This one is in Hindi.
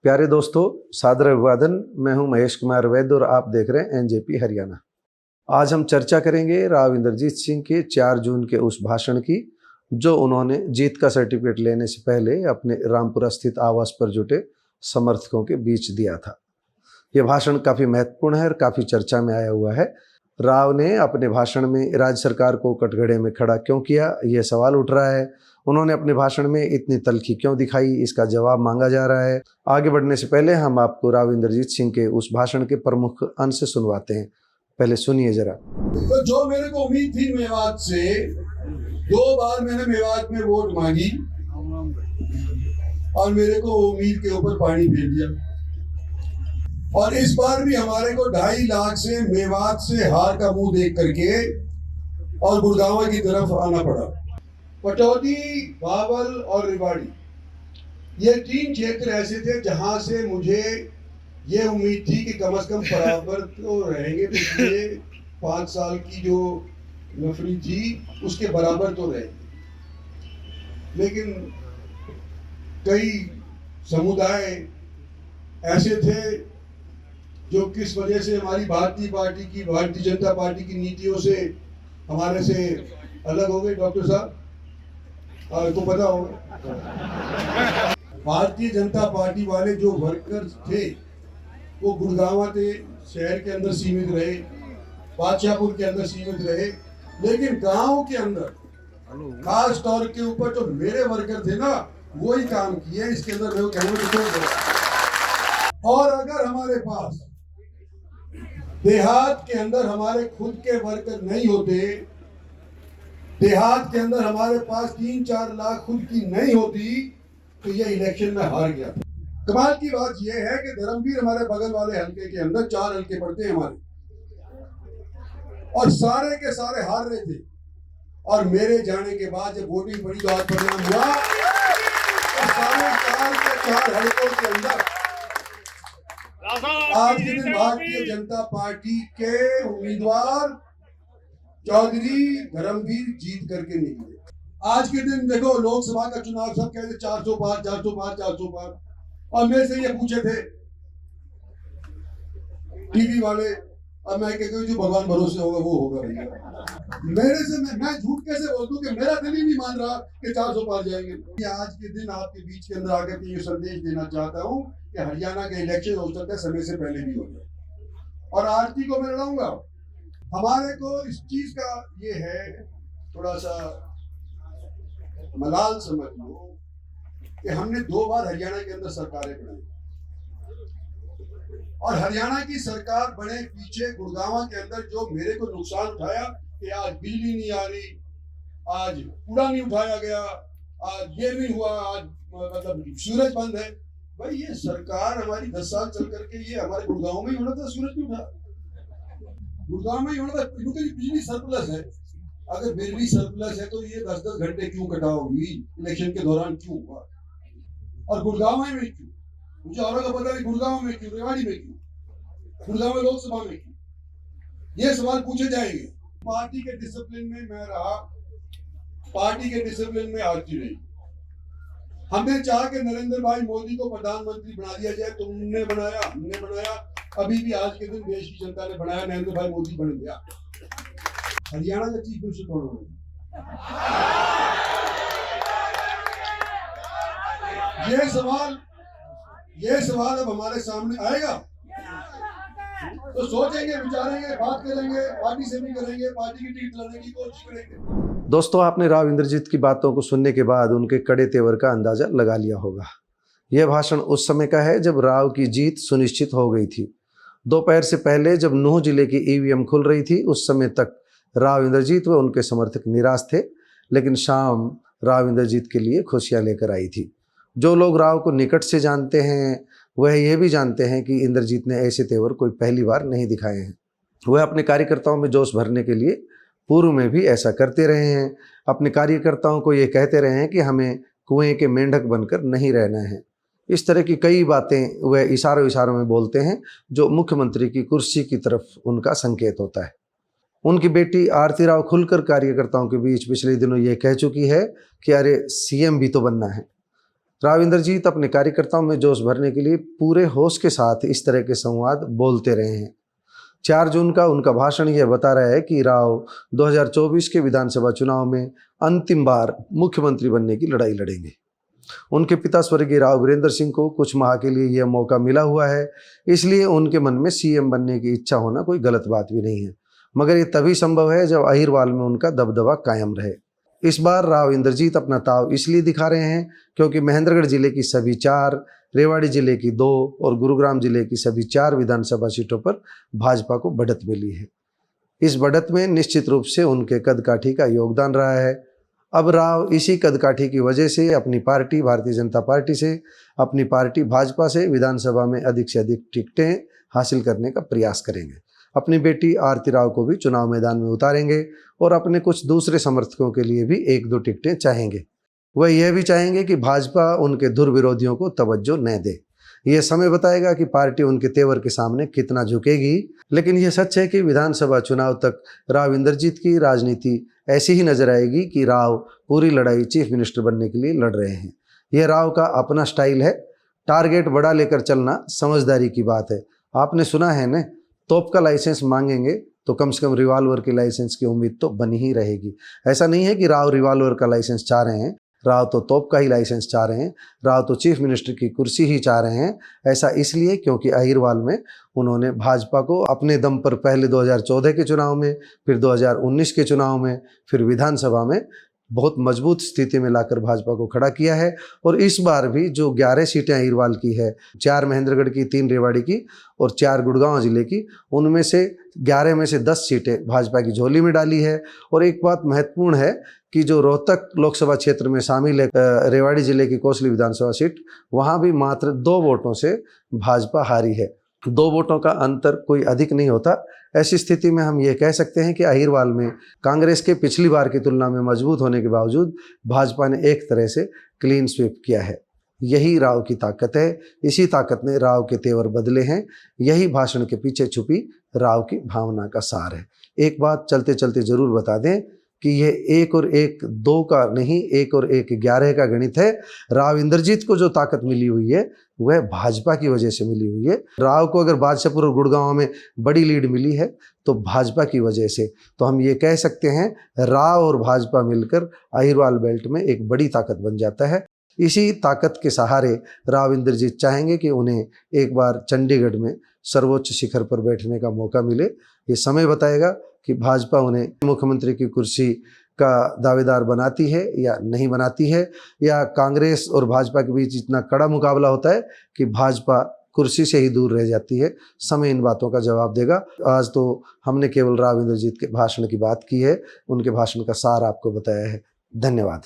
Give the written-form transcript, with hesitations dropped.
प्यारे दोस्तों, सादर अभिवादन। मैं हूं महेश कुमार वैद्य और आप देख रहे हैं एनजेपी हरियाणा। आज हम चर्चा करेंगे राव इंद्रजीत सिंह के 4 जून के उस भाषण की जो उन्होंने जीत का सर्टिफिकेट लेने से पहले अपने रामपुरा स्थित आवास पर जुटे समर्थकों के बीच दिया था। यह भाषण काफ़ी महत्वपूर्ण है और काफ़ी चर्चा में आया हुआ है। राव ने अपने भाषण में राज्य सरकार को कटघरे में खड़ा क्यों किया, यह सवाल उठ रहा है। उन्होंने अपने भाषण में इतनी तल्खी क्यों दिखाई, इसका जवाब मांगा जा रहा है। आगे बढ़ने से पहले हम आपको राव इंद्रजीत सिंह के उस भाषण के प्रमुख अंश सुनवाते हैं। पहले सुनिए जरा। तो जो मेरे को उम्मीद थी मेवात से, 2 बार मैंने मेवात में वोट मांगी और मेरे को उम्मीद के ऊपर पानी फेर दिया। और इस बार भी हमारे को 2.5 लाख से मेवात से हार का मुंह देख करके और गुड़गांव की तरफ आना पड़ा। पटौदी, बावल और रेवाड़ी, ये 3 क्षेत्र ऐसे थे जहां से मुझे ये उम्मीद थी कि कम से कम बराबर तो रहेंगे। पिछले 5 साल की जो नफरी थी उसके बराबर तो रहेंगे, लेकिन कई समुदाय ऐसे थे जो किस वजह से हमारी भारतीय जनता पार्टी की नीतियों से हमारे से अलग हो गए। डॉक्टर साहब को पता होगा, भारतीय जनता पार्टी वाले जो वर्कर्स थे वो गुड़गांव के शहर के अंदर सीमित रहे, बादशाहपुर के अंदर सीमित रहे, लेकिन गांव के अंदर खास तौर के ऊपर जो मेरे वर्कर थे ना, वही काम किए। इसके अंदर मैं कहूँ और अगर हमारे पास देहात के अंदर हमारे खुद के वर्कर नहीं होते, देहात के अंदर हमारे पास 3-4 लाख खुद की नहीं होती, तो ये इलेक्शन में हार गया। कमाल की बात यह है कि धर्मवीर हमारे बगल वाले हल्के के अंदर 4 हल्के पड़ते हैं हमारे, और सारे के सारे हार रहे थे। और मेरे जाने के बाद जब वोटिंग पड़ी तो आज परिणाम हुआ, तो सारे 4 हल्कों के अंदर आज के दिन भारतीय जनता पार्टी के उम्मीदवार चौधरी धर्मवीर जीत करके निकले। आज के दिन देखो, लोकसभा का चुनाव सब कहते 400 पार, 400 पार, 400 पार, और मेरे से ये पूछे थे टीवी वाले, अब मैं कहता हूँ जो भगवान भरोसे होगा वो होगा भैया। मेरे से मैं झूठ कैसे बोल दूं कि मेरा दिल ही नहीं मान रहा कि 400 पार जाएंगे। आज के दिन आपके बीच के अंदर आकर के ये संदेश देना चाहता हूँ कि हरियाणा के इलेक्शन हो सकता है समय से पहले भी हो जाए, और आरती को मैं लड़ाऊंगा। हमारे को इस चीज का ये है, थोड़ा सा मलाल समझ लो कि हमने 2 बार हरियाणा के अंदर सरकारें बनाई, और हरियाणा की सरकार बने पीछे गुड़गांव के अंदर जो मेरे को नुकसान उठाया कि आज बिजली नहीं आ रही, आज कूड़ा नहीं उठाया गया, आज ये नहीं हुआ, आज मतलब सूरज बंद है। भाई ये सरकार हमारी 10 साल चल करके ये हमारे गुड़गांव में ही होना था, सूरज नहीं उठा, गुड़गांव में ही होना था, क्योंकि बिजली सरप्लस है। अगर बिजली सरप्लस है तो ये 10-10 घंटे क्यों कटा होगी, इलेक्शन के दौरान क्यों हुआ, और गुड़गांव में क्यों? मुझे औरों का पता नहीं, गुड़गांव में क्यों, रेवाड़ी में क्यों, गुड़गांव में लोकसभा में क्यों, ये सवाल पूछे जाएंगे। पार्टी के डिसिप्लिन में मैं रहा, पार्टी के डिसिप्लिन में आती रही। हमने चाहा कि नरेंद्र भाई मोदी को प्रधानमंत्री बना दिया जाए, तुमने बनाया, हमने बनाया, अभी भी आज के दिन देश की जनता ने बनाया, नरेंद्र भाई मोदी बन गया। हरियाणा का चीफ मिनिस्टर कौन होगा? ये सवाल अब हमारे सामने आएगा, तो सोचेंगे, विचारेंगे, बात करेंगे, पार्टी से भी करेंगे, पार्टी की टिकट लाने की कोशिश करेंगे। दोस्तों, आपने राव इंद्रजीत की बातों को सुनने के बाद उनके कड़े तेवर का अंदाजा लगा लिया होगा। यह भाषण उस समय का है जब राव की जीत सुनिश्चित हो गई थी। दोपहर से पहले जब नूंह जिले की ईवीएम खुल रही थी, उस समय तक राव इंद्रजीत व उनके समर्थक निराश थे, लेकिन शाम राव इंद्रजीत के लिए खुशियां लेकर आई थी। जो लोग राव को निकट से जानते हैं वह यह भी जानते हैं कि इंद्रजीत ने ऐसे तेवर कोई पहली बार नहीं दिखाए हैं। वह अपने कार्यकर्ताओं में जोश भरने के लिए पूर्व में भी ऐसा करते रहे हैं। अपने कार्यकर्ताओं को ये कहते रहे हैं कि हमें कुएं के मेंढक बनकर नहीं रहना है। इस तरह की कई बातें वह इशारों में बोलते हैं जो मुख्यमंत्री की कुर्सी की तरफ उनका संकेत होता है। उनकी बेटी आरती राव खुलकर कार्यकर्ताओं के बीच पिछले दिनों ये कह चुकी है कि अरे सीएम भी तो बनना है। राव इंद्रजीत अपने कार्यकर्ताओं में जोश भरने के लिए पूरे होश के साथ इस तरह के संवाद बोलते रहे हैं। 4 जून का उनका भाषण यह बता रहा है कि राव 2024 के विधानसभा चुनाव में अंतिम बार मुख्यमंत्री बनने की लड़ाई लड़ेंगे। उनके पिता स्वर्गीय राव वीरेंद्र सिंह को कुछ माह के लिए यह मौका मिला हुआ है, इसलिए उनके मन में सीएम बनने की इच्छा होना कोई गलत बात भी नहीं है, मगर ये तभी संभव है जब अहिरवाल में उनका दबदबा कायम रहे। इस बार राव इंद्रजीत अपना ताव इसलिए दिखा रहे हैं क्योंकि महेंद्रगढ़ जिले की सभी 4, रेवाड़ी जिले की 2 और गुरुग्राम जिले की सभी 4 विधानसभा सीटों पर भाजपा को बढ़त मिली है। इस बढ़त में निश्चित रूप से उनके कदकाठी का योगदान रहा है। अब राव इसी कदकाठी की वजह से अपनी पार्टी भारतीय जनता पार्टी से, अपनी पार्टी भाजपा से विधानसभा में अधिक से अधिक टिकटें हासिल करने का प्रयास करेंगे। अपनी बेटी आरती राव को भी चुनाव मैदान में उतारेंगे और अपने कुछ दूसरे समर्थकों के लिए भी 1-2 टिकटें चाहेंगे। वह यह भी चाहेंगे कि भाजपा उनके दुर्विरोधियों को तवज्जो न दे। यह समय बताएगा कि पार्टी उनके तेवर के सामने कितना झुकेगी, लेकिन यह सच है कि विधानसभा चुनाव तक राव इंद्रजीत की राजनीति ऐसी ही नजर आएगी कि राव पूरी लड़ाई चीफ मिनिस्टर बनने के लिए लड़ रहे हैं। यह राव का अपना स्टाइल है। टारगेट बड़ा लेकर चलना समझदारी की बात है। आपने सुना है न, तोप का लाइसेंस मांगेंगे तो कम से कम रिवॉल्वर के लाइसेंस की उम्मीद तो बनी ही रहेगी। ऐसा नहीं है कि राव रिवॉल्वर का लाइसेंस चाह रहे हैं, राव तो तोप का ही लाइसेंस चाह रहे हैं। राव तो चीफ मिनिस्टर की कुर्सी ही चाह रहे हैं। ऐसा इसलिए क्योंकि अहिरवाल में उन्होंने भाजपा को अपने दम पर पहले 2014 के चुनाव में, फिर 2019 के चुनाव में, फिर विधानसभा में बहुत मजबूत स्थिति में लाकर भाजपा को खड़ा किया है। और इस बार भी जो 11 सीटें अहिरवाल की है, 4 महेंद्रगढ़ की, 3 रेवाड़ी की और 4 गुड़गांव जिले की, उनमें से 11 में से 10 सीटें भाजपा की झोली में डाली है। और एक बात महत्वपूर्ण है कि जो रोहतक लोकसभा क्षेत्र में शामिल है रेवाड़ी जिले की कोसली विधानसभा सीट, वहाँ भी मात्र 2 वोटों से भाजपा हारी है। 2 वोटों का अंतर कोई अधिक नहीं होता। ऐसी स्थिति में हम ये कह सकते हैं कि अहिरवाल में कांग्रेस के पिछली बार की तुलना में मजबूत होने के बावजूद भाजपा ने एक तरह से क्लीन स्वीप किया है। यही राव की ताकत है। इसी ताकत ने राव के तेवर बदले हैं। यही भाषण के पीछे छुपी राव की भावना का सार है। एक बात चलते चलते जरूर बता दें कि यह 1 और 1 2 का नहीं, 1 और 1 11 का गणित है। राव इंद्रजीत को जो ताकत मिली हुई है वह भाजपा की वजह से मिली हुई है। राव को अगर बादशाहपुर और गुड़गांव में बड़ी लीड मिली है तो भाजपा की वजह से। तो हम ये कह सकते हैं राव और भाजपा मिलकर अहिरवाल बेल्ट में एक बड़ी ताकत बन जाता है। इसी ताकत के सहारे राव इंद्रजीत चाहेंगे कि उन्हें एक बार चंडीगढ़ में सर्वोच्च शिखर पर बैठने का मौका मिले। ये समय बताएगा कि भाजपा उन्हें मुख्यमंत्री की कुर्सी का दावेदार बनाती है या नहीं बनाती है, या कांग्रेस और भाजपा के बीच इतना कड़ा मुकाबला होता है कि भाजपा कुर्सी से ही दूर रह जाती है। समय इन बातों का जवाब देगा। आज तो हमने केवल राव इंद्रजीत के भाषण की बात की है, उनके भाषण का सार आपको बताया है। धन्यवाद।